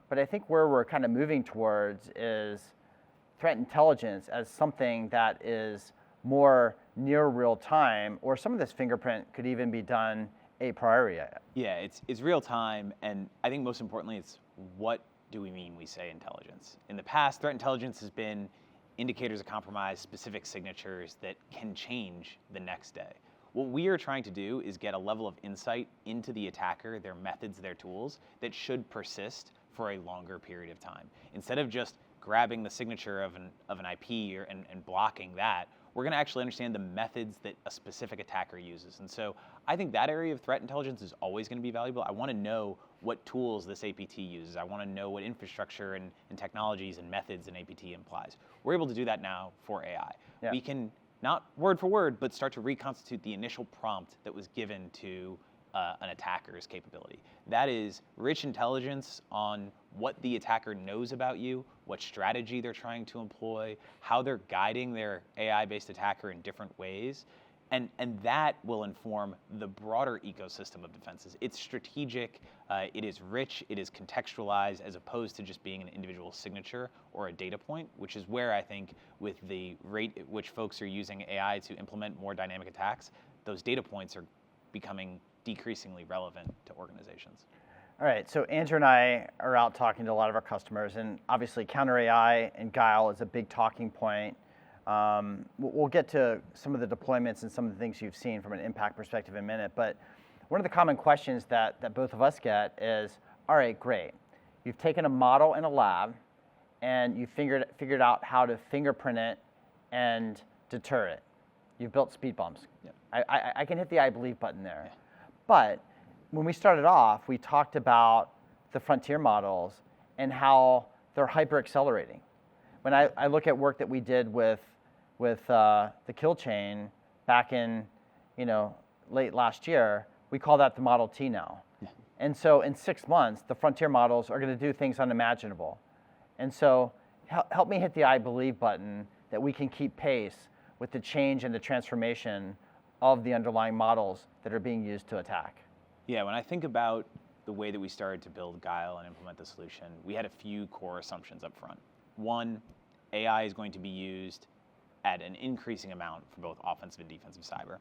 But I think where we're kind of moving towards is threat intelligence as something that is more near real time, or some of this fingerprint could even be done a priori. Yeah, it's real time, and I think most importantly, it's what do we mean we say intelligence? In the past, threat intelligence has been indicators of compromise, specific signatures that can change the next day. What we are trying to do is get a level of insight into the attacker, their methods, their tools, that should persist for a longer period of time. Instead of just grabbing the signature of an IP and blocking that, we're going to actually understand the methods that a specific attacker uses. And so I think that area of threat intelligence is always going to be valuable. I want to know what tools this APT uses. I want to know what infrastructure and technologies and methods an APT implies. We're able to do that now for AI. Yeah. We can, not word for word, but start to reconstitute the initial prompt that was given to an attacker's capability. That is rich intelligence on what the attacker knows about you, what strategy they're trying to employ, how they're guiding their AI-based attacker in different ways. And that will inform the broader ecosystem of defenses. It's strategic, it is rich, it is contextualized, as opposed to just being an individual signature or a data point, which is where I think with the rate at which folks are using AI to implement more dynamic attacks, those data points are becoming decreasingly relevant to organizations. All right, so Andrew and I are out talking to a lot of our customers, and obviously counter AI and Guile is a big talking point. We'll get to some of the deployments and some of the things you've seen from an impact perspective in a minute, but one of the common questions that both of us get is, all right, great. You've taken a model in a lab and you figured out how to fingerprint it and deter it. You've built speed bumps. Yep. I can hit the I believe button there. Yeah. But when we started off, we talked about the frontier models and how they're hyper accelerating. When I look at work that we did with the kill chain back in late last year, we call that the Model T now. Yeah. And so in 6 months, the frontier models are going to do things unimaginable. And so help me hit the I believe button that we can keep pace with the change and the transformation of the underlying models that are being used to attack. Yeah, when I think about the way that we started to build Guile and implement the solution, we had a few core assumptions up front. One, AI is going to be used at an increasing amount for both offensive and defensive cyber.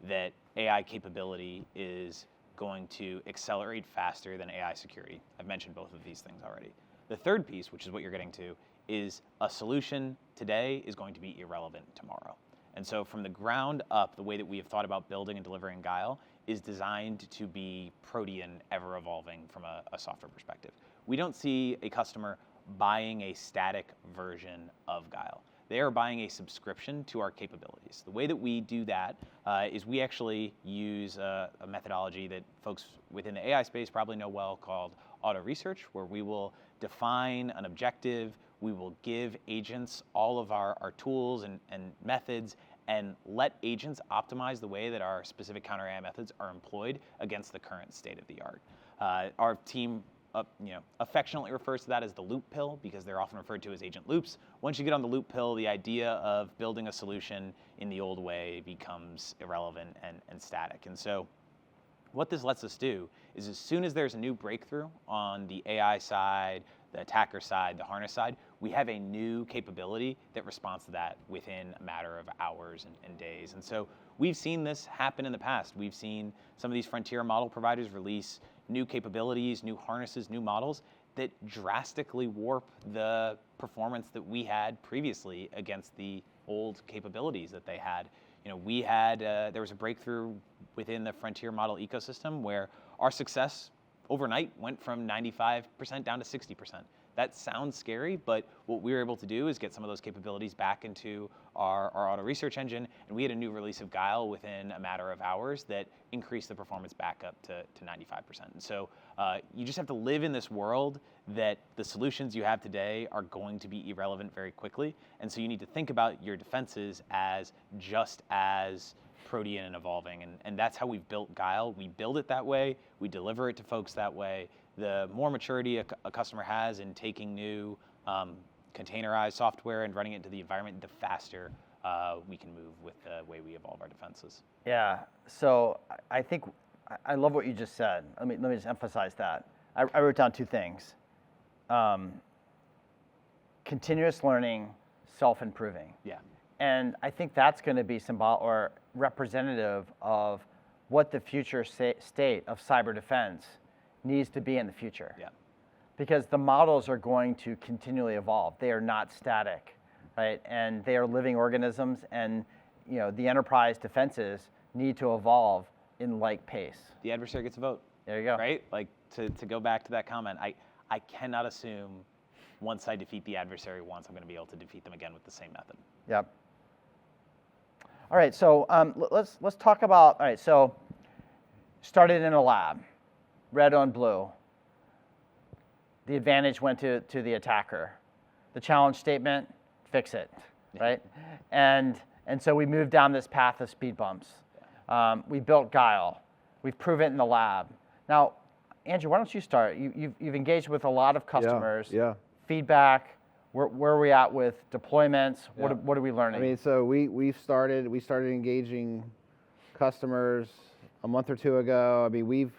That AI capability is going to accelerate faster than AI security. I've mentioned both of these things already. The third piece, which is what you're getting to, is a solution today is going to be irrelevant tomorrow. And so from the ground up, the way that we have thought about building and delivering Guile is designed to be protean, ever evolving from a software perspective. We don't see a customer buying a static version of Guile. They are buying a subscription to our capabilities. The way that we do that is we actually use a methodology that folks within the AI space probably know well called auto research, where we will define an objective, We will give agents all of our tools and methods, and let agents optimize the way that our specific counter AI methods are employed against the current state of the art. Our team affectionately refers to that as the loop pill, because they're often referred to as agent loops. Once you get on the loop pill, the idea of building a solution in the old way becomes irrelevant and static. And so what this lets us do is, as soon as there's a new breakthrough on the AI side, the attacker side, the harness side, we have a new capability that responds to that within a matter of hours and days. And so we've seen this happen in the past. We've seen some of these frontier model providers release new capabilities, new harnesses, new models that drastically warp the performance that we had previously against the old capabilities that they had. We had, there was a breakthrough within the frontier model ecosystem where our success overnight went from 95% down to 60%. That sounds scary, but what we were able to do is get some of those capabilities back into our auto research engine, and we had a new release of Guile within a matter of hours that increased the performance back up to 95%. And so you just have to live in this world that the solutions you have today are going to be irrelevant very quickly, and so you need to think about your defenses as just as protean and evolving, and that's how we've built Guile. We build it that way, we deliver it to folks that way. The more maturity a customer has in taking new containerized software and running it into the environment, the faster we can move with the way we evolve our defenses. Yeah, so I think, I love what you just said. Let me just emphasize that. I wrote down two things. Continuous learning, self-improving. Yeah. And I think that's going to be symbolic or representative of what the future state of cyber defense needs to be in the future. Yeah. Because the models are going to continually evolve. They are not static, right? And they are living organisms, and the enterprise defenses need to evolve in like pace. The adversary gets a vote. There you go. Right? Like, to go back to that comment, I cannot assume once I defeat the adversary once, I'm going to be able to defeat them again with the same method. Yep. All right, so let's talk about, all right, so started in a lab, red on blue. The advantage went to the attacker. The challenge statement, fix it, right? And so we moved down this path of speed bumps. We built Guile. We've proven it in the lab. Now, Andrew, why don't you start? You've engaged with a lot of customers. Yeah. Feedback. Where are we at with deployments? Yeah. What are we learning? I mean, so we started engaging customers a month or two ago. I mean,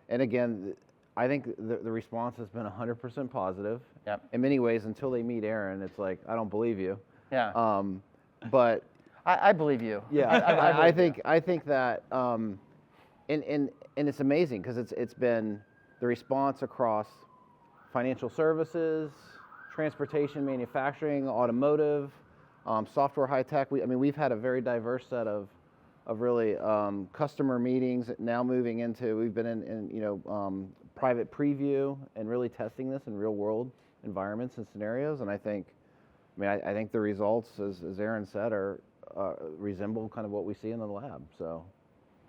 and again, I think the response has been 100% positive. Yep. In many ways, until they meet Aaron, it's like, I don't believe you. Yeah. But I believe you. Yeah, I think that, and it's amazing because it's been the response across financial services, transportation, manufacturing, automotive, software, high tech. We've had a very diverse set of really customer meetings. Now moving into, we've been in private preview and really testing this in real world environments and scenarios. And I think the results, as Aaron said, are resemble kind of what we see in the lab. So,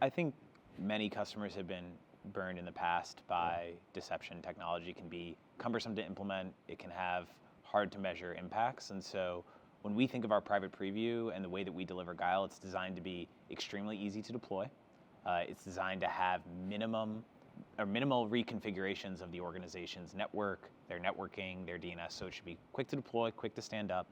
I think many customers have been burned in the past by deception. Technology can be cumbersome to implement. It can have hard to measure impacts. And so when we think of our private preview and the way that we deliver Guile, it's designed to be extremely easy to deploy. It's designed to have minimal reconfigurations of the organization's network, their networking, their DNS. So it should be quick to deploy, quick to stand up.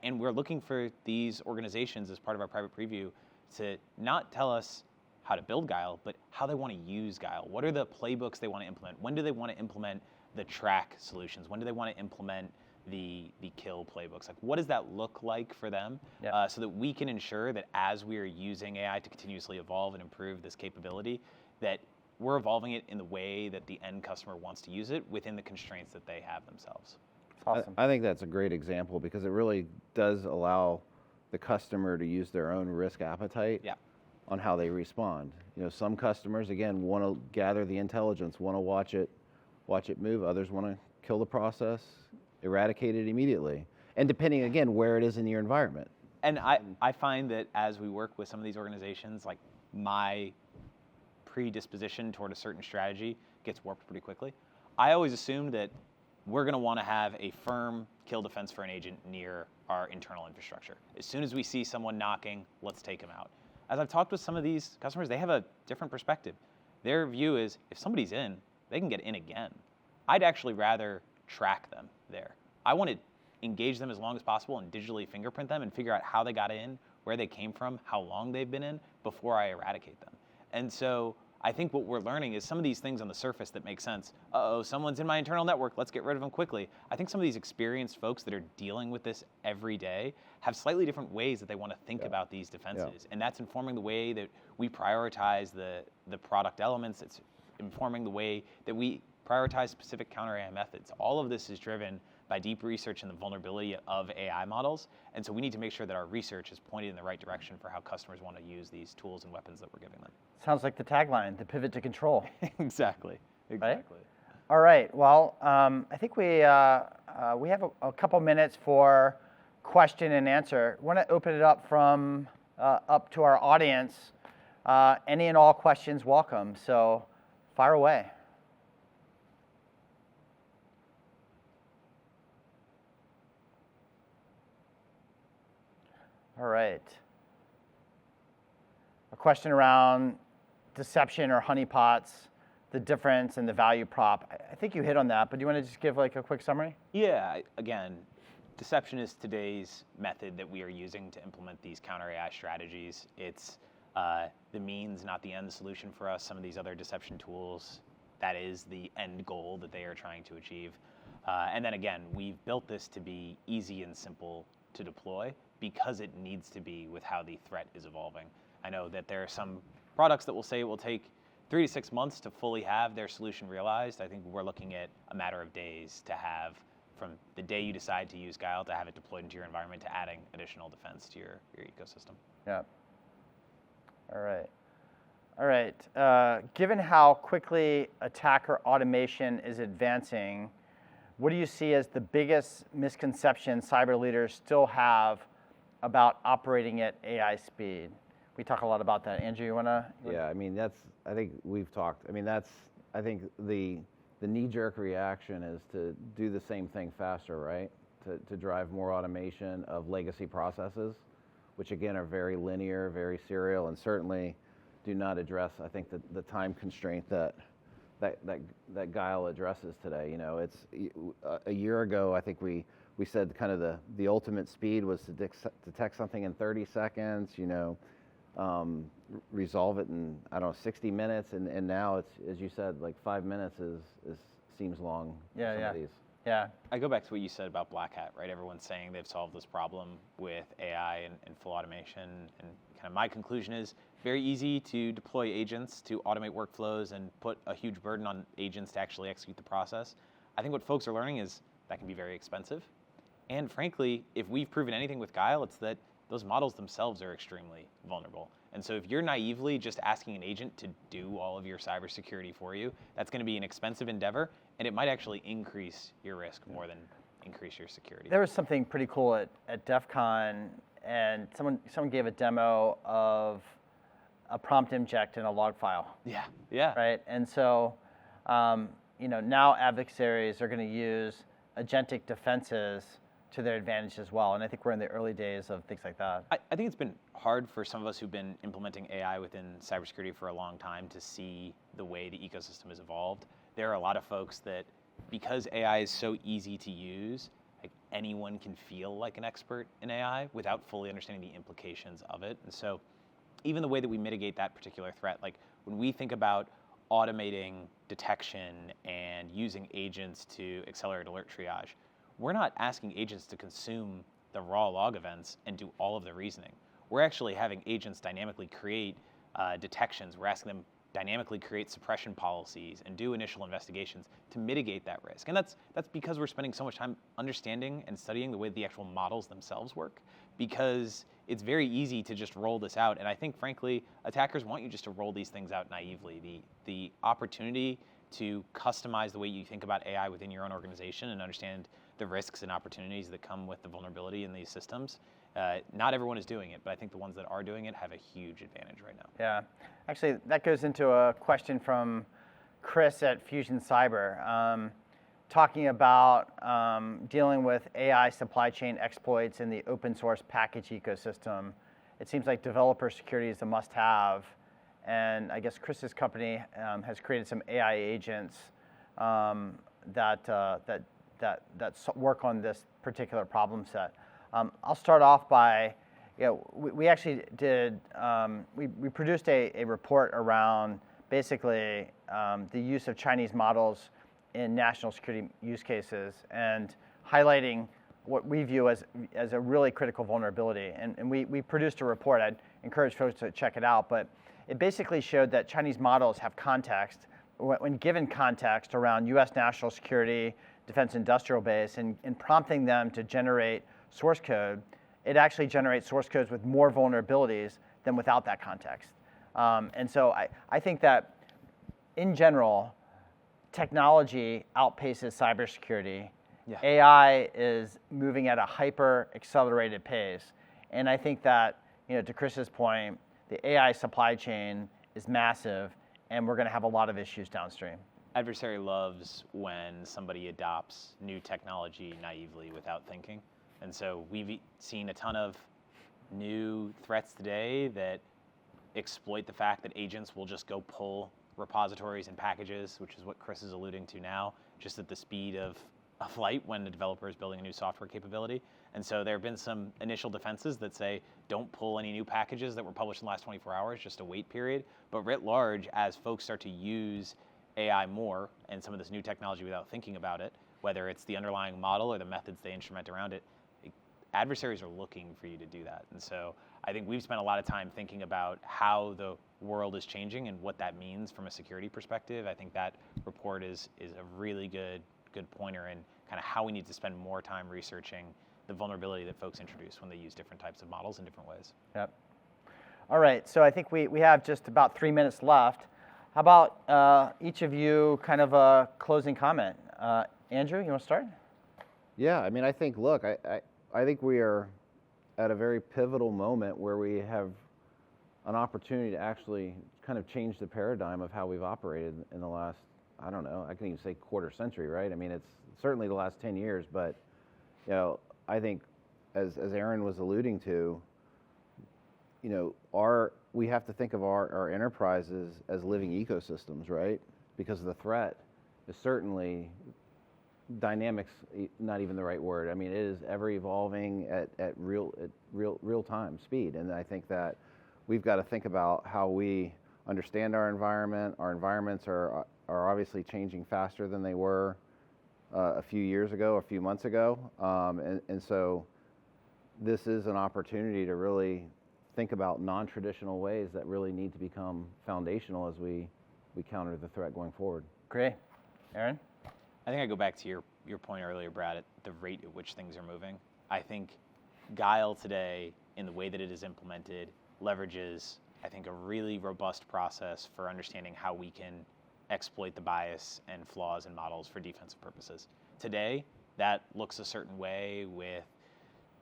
And we're looking for these organizations as part of our private preview to not tell us how to build Guile, but how they want to use Guile. What are the playbooks they want to implement? When do they want to implement the track solutions? When do they want to implement the kill playbooks? Like, what does that look like for them? Yep. So that we can ensure that as we are using AI to continuously evolve and improve this capability, that we're evolving it in the way that the end customer wants to use it within the constraints that they have themselves. Awesome. I think that's a great example because it really does allow the customer to use their own risk appetite. Yeah. On how they respond. Some customers, again, want to gather the intelligence, want to watch it move. Others want to kill the process, eradicate it immediately. And depending, again, where it is in your environment. And I find that as we work with some of these organizations, like, my predisposition toward a certain strategy gets warped pretty quickly. I always assumed that we're going to want to have a firm kill defense for an agent near our internal infrastructure. As soon as we see someone knocking, let's take them out. As I've talked with some of these customers, they have a different perspective. Their view is if somebody's in, they can get in again. I'd actually rather track them there. I want to engage them as long as possible and digitally fingerprint them and figure out how they got in, where they came from, how long they've been in before I eradicate them. And so I think what we're learning is some of these things on the surface that make sense. Uh-oh, someone's in my internal network, let's get rid of them quickly. I think some of these experienced folks that are dealing with this every day have slightly different ways that they want to think about these defenses. And that's informing the way that we prioritize the product elements. It's informing the way that we prioritize specific counter AI methods. All of this is driven by deep research in the vulnerability of AI models. And so we need to make sure that our research is pointed in the right direction for how customers want to use these tools and weapons that we're giving them. Sounds like the tagline, the pivot to control. Exactly. Right? All right. Well, I think we have a couple minutes for question and answer. I want to open it up from up to our audience. Any and all questions welcome. So fire away. All right. A question around deception or honeypots, the difference and the value prop. I think you hit on that, but do you want to just give like a quick summary? Yeah, again, deception is today's method that we are using to implement these counter AI strategies. It's the means, not the end solution for us. Some of these other deception tools, that is the end goal that they are trying to achieve. And then again, we've built this to be easy and simple to deploy because it needs to be with how the threat is evolving. I know that there are some products that will say it will take 3 to 6 months to fully have their solution realized. I think we're looking at a matter of days to have, from the day you decide to use Guile, to have it deployed into your environment, to adding additional defense to your ecosystem. Yeah. All right. All right. Given how quickly attacker automation is advancing, what do you see as the biggest misconception cyber leaders still have about operating at AI speed? We talk a lot about that. Andrew, you want to? Yeah, I mean, I think we've talked. I mean, I think the knee-jerk reaction is to do the same thing faster, right? To drive more automation of legacy processes, which again are very linear, very serial, and certainly do not address, I think, the time constraint that Guile addresses today. You know, it's a year ago, I think we said kind of the ultimate speed was to detect something in 30 seconds, you know, resolve it in, I don't know, 60 minutes, and now it's, as you said, like 5 minutes seems long. Yeah, for some yeah. of these. Yeah. I go back to what you said about Black Hat, right? Everyone's saying they've solved this problem with AI and full automation. And kind of my conclusion is very easy to deploy agents to automate workflows and put a huge burden on agents to actually execute the process. I think what folks are learning is that can be very expensive. And frankly, if we've proven anything with Guile, it's that those models themselves are extremely vulnerable. And so if you're naively just asking an agent to do all of your cybersecurity for you, that's going to be an expensive endeavor, and it might actually increase your risk more than increase your security. There was something pretty cool at DEF CON, and someone gave a demo of a prompt inject in a log file. Yeah, yeah. Right, and so you know, now adversaries are going to use agentic defenses to their advantage as well. And I think we're in the early days of things like that. I think it's been hard for some of us who've been implementing AI within cybersecurity for a long time to see the way the ecosystem has evolved. There are a lot of folks that, because AI is so easy to use, like anyone can feel like an expert in AI without fully understanding the implications of it. And so even the way that we mitigate that particular threat, like when we think about automating detection and using agents to accelerate alert triage, we're not asking agents to consume the raw log events and do all of the reasoning. We're actually having agents dynamically create detections. We're asking them dynamically create suppression policies and do initial investigations to mitigate that risk. And that's because we're spending so much time understanding and studying the way the actual models themselves work, because it's very easy to just roll this out. And I think, frankly, attackers want you just to roll these things out naively. The opportunity to customize the way you think about AI within your own organization and understand the risks and opportunities that come with the vulnerability in these systems. Not everyone is doing it, but I think the ones that are doing it have a huge advantage right now. Yeah, actually, that goes into a question from Chris at Fusion Cyber. talking about dealing with AI supply chain exploits in the open source package ecosystem. It seems like developer security is a must-have, and I guess Chris's company has created some AI agents that work on this particular problem set. I'll start off by, we actually did, we produced a report around basically the use of Chinese models in national security use cases and highlighting what we view as a really critical vulnerability. And we produced a report. I'd encourage folks to check it out, but it basically showed that Chinese models have context. When given context around US national security, defense industrial base, and prompting them to generate source code, it actually generates source codes with more vulnerabilities than without that context. And so I think that in general, technology outpaces cybersecurity. Yeah. AI is moving at a hyper accelerated pace. And I think that, to Chris's point, the AI supply chain is massive, and we're going to have a lot of issues downstream. Adversary loves when somebody adopts new technology naively without thinking. And so we've seen a ton of new threats today that exploit the fact that agents will just go pull repositories and packages, which is what Chris is alluding to now, just at the speed of light when the developer is building a new software capability. And so there have been some initial defenses that say, don't pull any new packages that were published in the last 24 hours, just a wait period. But writ large, as folks start to use AI more and some of this new technology without thinking about it, whether it's the underlying model or the methods they instrument around it, adversaries are looking for you to do that. And so I think we've spent a lot of time thinking about how the world is changing and what that means from a security perspective. I think that report is a really good pointer in kind of how we need to spend more time researching the vulnerability that folks introduce when they use different types of models in different ways. Yep. All right, so I think we have just about 3 minutes left. How about each of you kind of a closing comment? Andrew, you want to start? Yeah, I mean, I think, look, I think we are at a very pivotal moment where we have an opportunity to actually kind of change the paradigm of how we've operated in the last, I don't know, I can even say quarter century, right? I mean, it's certainly the last 10 years, but I think as Aaron was alluding to, we have to think of our enterprises as living ecosystems, right? Because the threat is certainly dynamics, not even the right word. I mean, it is ever evolving at real time speed. And I think that we've got to think about how we understand our environment. Our environments are obviously changing faster than they were a few years ago, a few months ago. And so this is an opportunity to really think about non-traditional ways that really need to become foundational as we counter the threat going forward. Great. Aaron? I think I go back to your point earlier, Brad, at the rate at which things are moving. I think Guile today, in the way that it is implemented, leverages, I think, a really robust process for understanding how we can exploit the bias and flaws in models for defensive purposes. Today, that looks a certain way with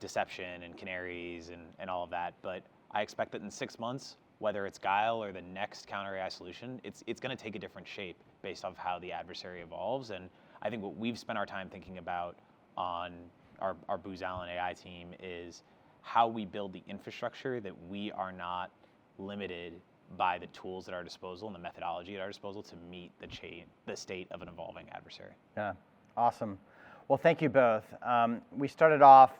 deception and canaries and all of that, but I expect that in 6 months, whether it's Guile or the next counter AI solution, it's going to take a different shape based off how the adversary evolves. And I think what we've spent our time thinking about on our Booz Allen AI team is how we build the infrastructure that we are not limited by the tools at our disposal and the methodology at our disposal to meet the state of an evolving adversary. Yeah, awesome. Well, thank you both. We started off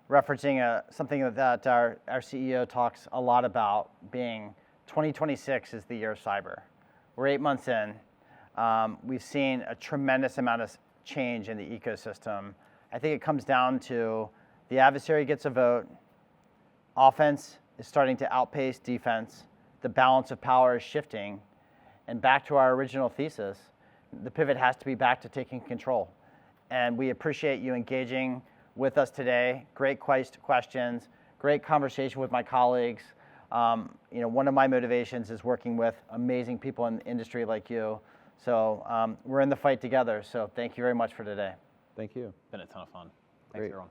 referencing something that our CEO talks a lot about, being 2026 is the year of cyber. We're 8 months in. We've seen a tremendous amount of change in the ecosystem. I think it comes down to the adversary gets a vote, offense is starting to outpace defense, the balance of power is shifting, and back to our original thesis, the pivot has to be back to taking control. And we appreciate you engaging with us today. Great questions, great conversation with my colleagues. One of my motivations is working with amazing people in the industry like you. So we're in the fight together. So thank you very much for today. Thank you. Been a ton of fun. Thanks, Great. everyone.